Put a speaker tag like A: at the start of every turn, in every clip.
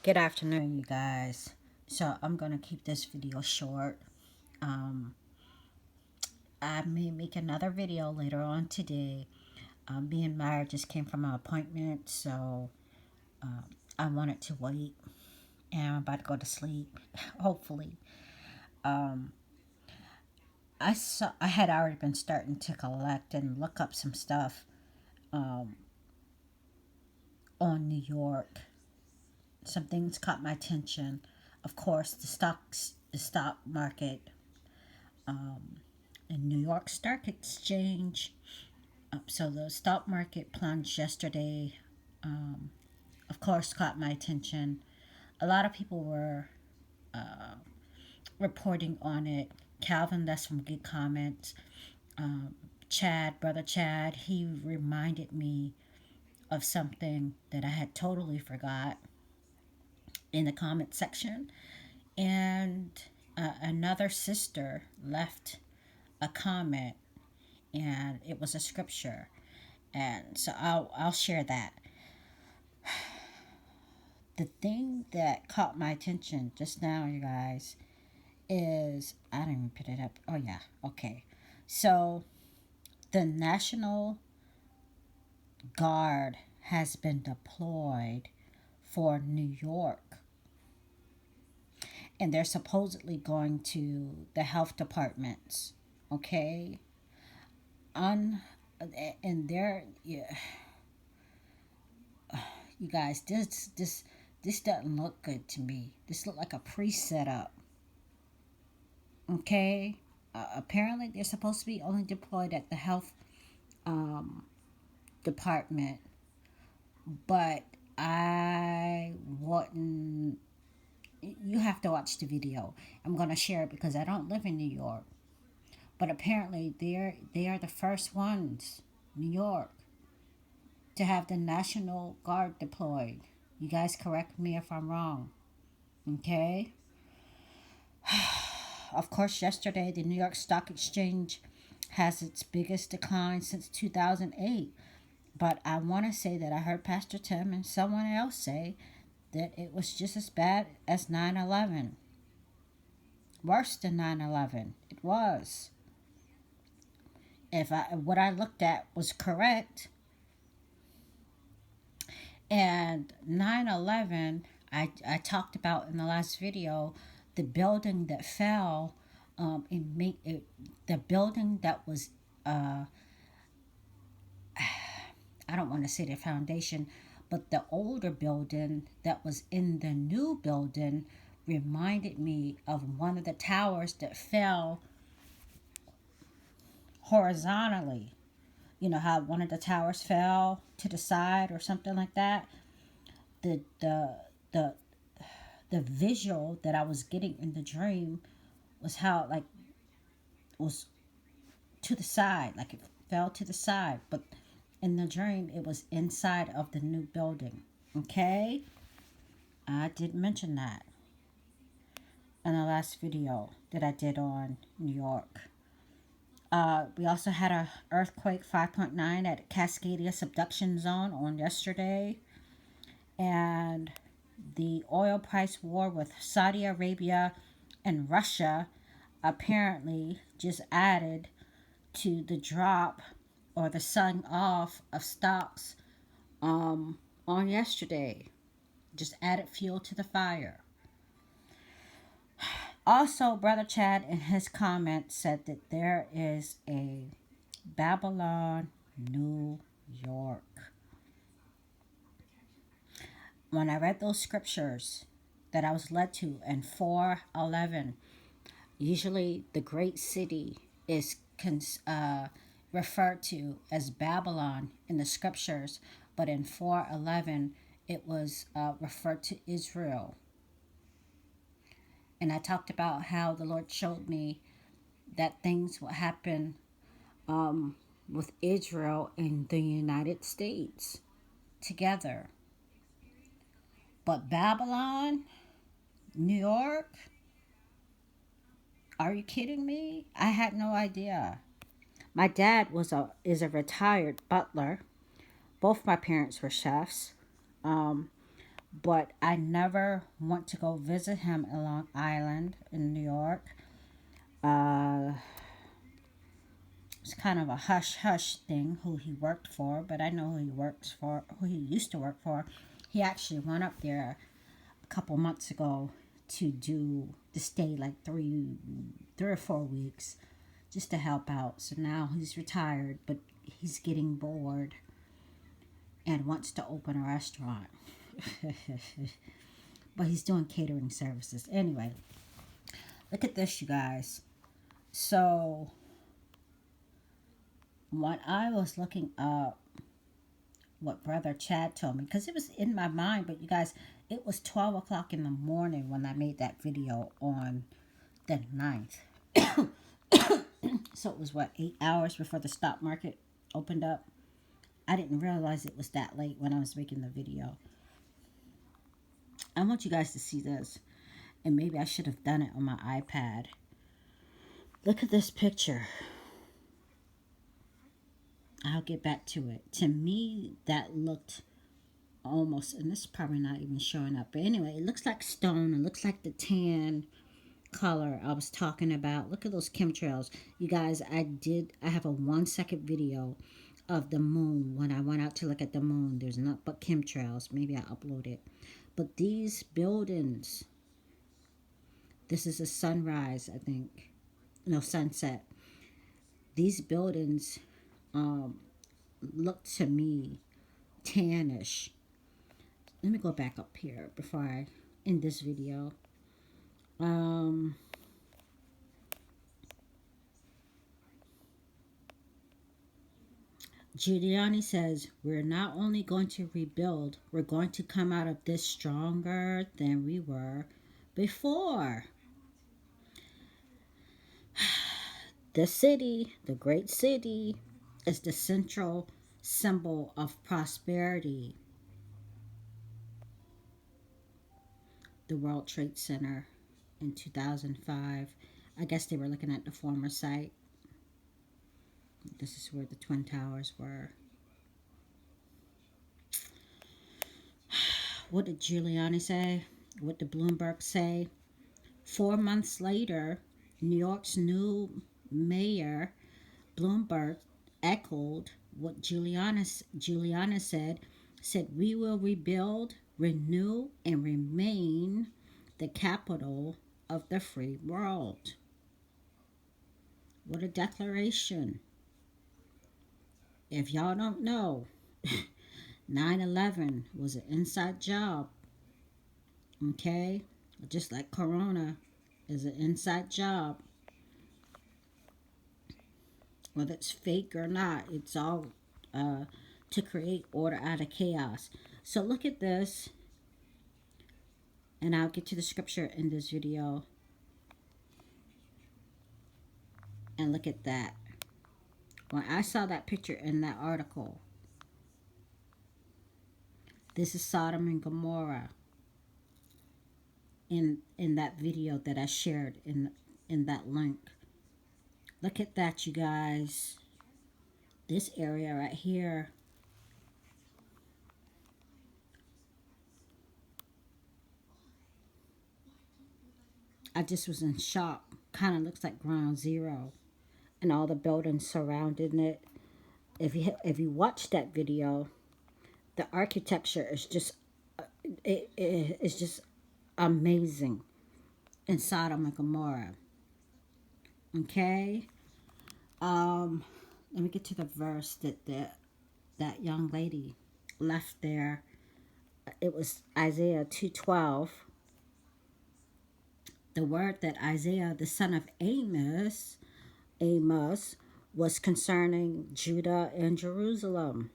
A: Good afternoon, you guys. So I'm gonna keep this video short. Um, I may make another video later on today. Me and Myra just came from an appointment, so um, I wanted to wait, and I'm about to go to sleep. Hopefully, um, I had already been starting to collect and look up some stuff um, on New York. Some things caught my attention. Of course, the stock market. Um, in New York Stock Exchange. So the stock market plunged yesterday. Um, of course, caught my attention. A lot of people were uh, reporting on it. Calvin, that's from Good Comments. Um, Brother Chad, he reminded me of something that I had totally forgot in the comment section. And another sister left a comment, and it was a scripture. And so I'll share that. The thing that caught my attention just now, you guys, is I didn't even put it up. Oh yeah, okay. So the National Guard has been deployed for New York, and they're supposedly going to the health departments. Okay, on and they're yeah, you guys, this doesn't look good to me. This look like a pre-setup. Okay, apparently they're supposed to be only deployed at the health um, department, but I wouldn't. You have to watch the video. I'm gonna share it because I don't live in New York, but apparently they are the first ones, New York, to have the National Guard deployed. You guys correct me if I'm wrong. Okay. Of course, yesterday the New York Stock Exchange has its biggest decline since 2008. But I want to say that I heard Pastor Tim and someone else say that it was just as bad as 9/11. Worse than 9/11. It was. If what I looked at was correct, and 9/11, I talked about in the last video the building that fell. The building that was I don't want to say the foundation, but the older building that was in the new building reminded me of one of the towers that fell horizontally. You know how one of the towers fell to the side or something like that? The the the the visual that I was getting in the dream was how like was to the side, like it fell to the side, but in the dream it was inside of the new building. Okay? I did mention that in the last video that I did on New York. We also had a earthquake 5.9 at Cascadia Subduction Zone on yesterday, and the oil price war with Saudi Arabia and Russia apparently just added to the drop or the selling off of stocks on yesterday. Just added fuel to the fire. Also, Brother Chad in his comment said that there is a Babylon, New York. When I read those scriptures that I was led to in 4:11, usually the great city is referred to as Babylon in the scriptures, but in 4:11 it was referred to Israel. And I talked about how the Lord showed me that things will happen with Israel and the United States together. But Babylon, New York, are you kidding me? I had no idea. My dad is a retired butler. Both my parents were chefs. Um, but I never want to go visit him in Long Island in New York. Uh, it's kind of a hush hush thing who he worked for, but I know who he works for, who he used to work for. He actually went up there a couple months ago to stay like 3 or 4 weeks just to help out. So now he's retired, but he's getting bored and wants to open a restaurant. But he's doing catering services. Anyway, look at this, you guys. So when I was looking up what Brother Chad told me, because it was in my mind, but you guys, it was 12 o'clock in the morning when I made that video on the 9th. So it was, what, 8 hours before the stock market opened up? I didn't realize it was that late when I was making the video. I want you guys to see this. And maybe I should have done it on my iPad. Look at this picture. I'll get back to it. To me, that looked almost, and this is probably not even showing up. But anyway, it looks like stone. It looks like the tan color I was talking about. Look at those chemtrails. You guys, I have a 1-second video of the moon when I went out to look at the moon. There's not but chemtrails. Maybe I'll upload it. But these buildings, this is a sunrise, I think. No, sunset. These buildings look to me tannish. Let me go back up here before I end this video. Giuliani says, we're not only going to rebuild, we're going to come out of this stronger than we were before. The city, the great city, is the central symbol of prosperity. The World Trade Center in 2005. I guess they were looking at the former site. This is where the Twin Towers were. What did Giuliani say? What did Bloomberg say? 4 months later, New York's new mayor, Bloomberg, echoed what Giuliani said, we will rebuild, renew, and remain the capital of the free world. What a declaration. If y'all don't know, 9/11 was an inside job. Okay? Just like Corona is an inside job. Whether it's fake or not, it's all to create order out of chaos. So look at this. And I'll get to the scripture in this video. And look at that. When I saw that picture in that article, this is Sodom and Gomorrah in that video that I shared in that link. Look at that, you guys. This area right here. I just was in shock. Kind of looks like ground zero. And all the buildings surrounding it. If you watch that video, the architecture is just it's just amazing in Sodom and Gomorrah. Okay. Let me get to the verse that young lady left there. It was Isaiah 2:12. The word that Isaiah, the son of Amos, was concerning Judah and Jerusalem.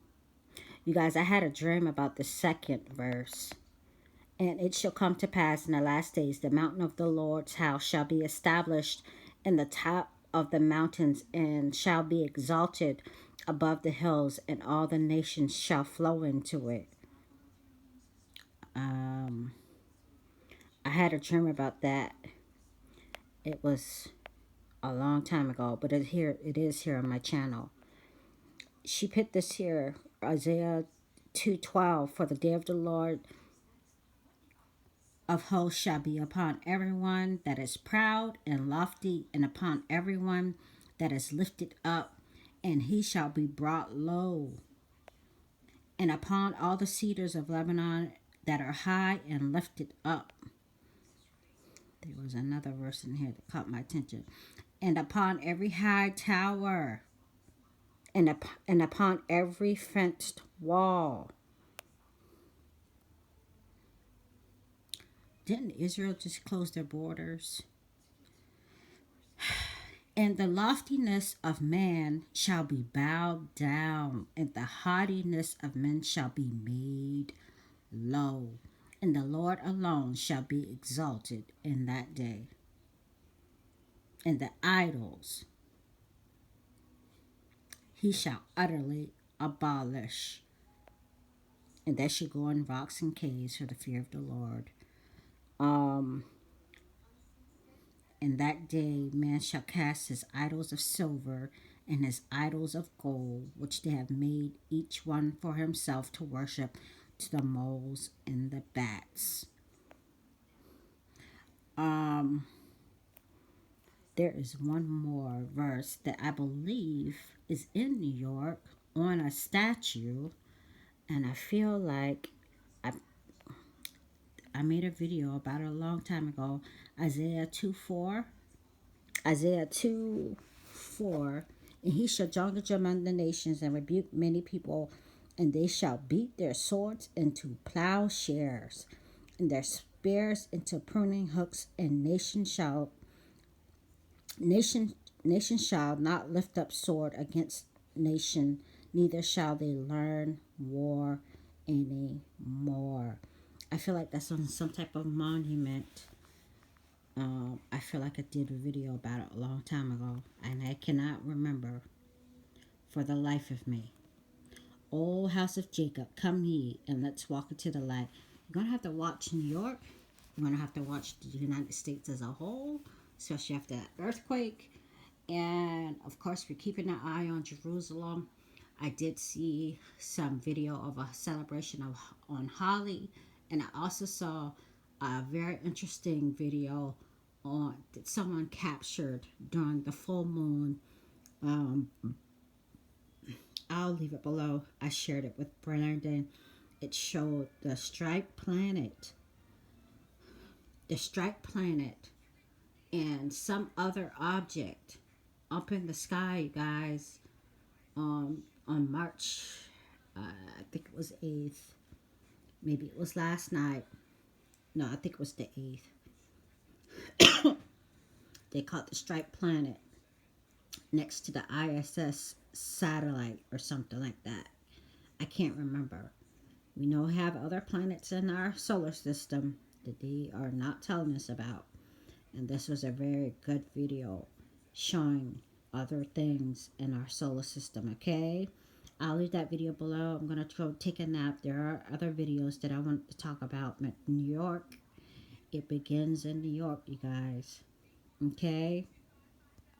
A: You guys, I had a dream about the second verse. And it shall come to pass in the last days, the mountain of the Lord's house shall be established in the top of the mountains, and shall be exalted above the hills, and all the nations shall flow into it. I had a dream about that. It was a long time ago, but it is here on my channel. She put this here, Isaiah 2:12, for the day of the Lord of hosts shall be upon everyone that is proud and lofty, and upon everyone that is lifted up, and he shall be brought low. And upon all the cedars of Lebanon that are high and lifted up. There was another verse in here that caught my attention. And upon every high tower, and upon every fenced wall. Didn't Israel just close their borders? And the loftiness of man shall be bowed down, and the haughtiness of men shall be made low. And the Lord alone shall be exalted in that day. And the idols he shall utterly abolish. And they shall go in rocks and caves for the fear of the Lord. In that day man shall cast his idols of silver and his idols of gold, which they have made each one for himself to worship, to the moles and the bats. There is one more verse that I believe is in New York on a statue, and I feel like I made a video about it a long time ago. Isaiah 2:4. Isaiah 2:4. And he shall judge among the nations and rebuke many people, and they shall beat their swords into plowshares, and their spears into pruning hooks, and nation shall not lift up sword against nation, neither shall they learn war any more. I feel like that's on some type of monument. I feel like I did a video about it a long time ago, and I cannot remember for the life of me. O house of Jacob, come ye, and let's walk into the light. You're going to have to watch New York. You're going to have to watch the United States as a whole, especially after that earthquake. And, of course, we're keeping an eye on Jerusalem. I did see some video of a celebration on Holi, and I also saw a very interesting video that someone captured during the full moon. I'll leave it below. I shared it with Brandon. It showed the striped planet, and some other object up in the sky, you guys, on March, I think it was 8th. Maybe it was last night. No, I think it was the 8th. They caught the striped planet next to the ISS satellite or something like that. I can't remember. We know we have other planets in our solar system that they are not telling us about. And this was a very good video showing other things in our solar system, okay? I'll leave that video below. I'm going to go take a nap. There are other videos that I want to talk about. New York. It begins in New York, you guys. Okay?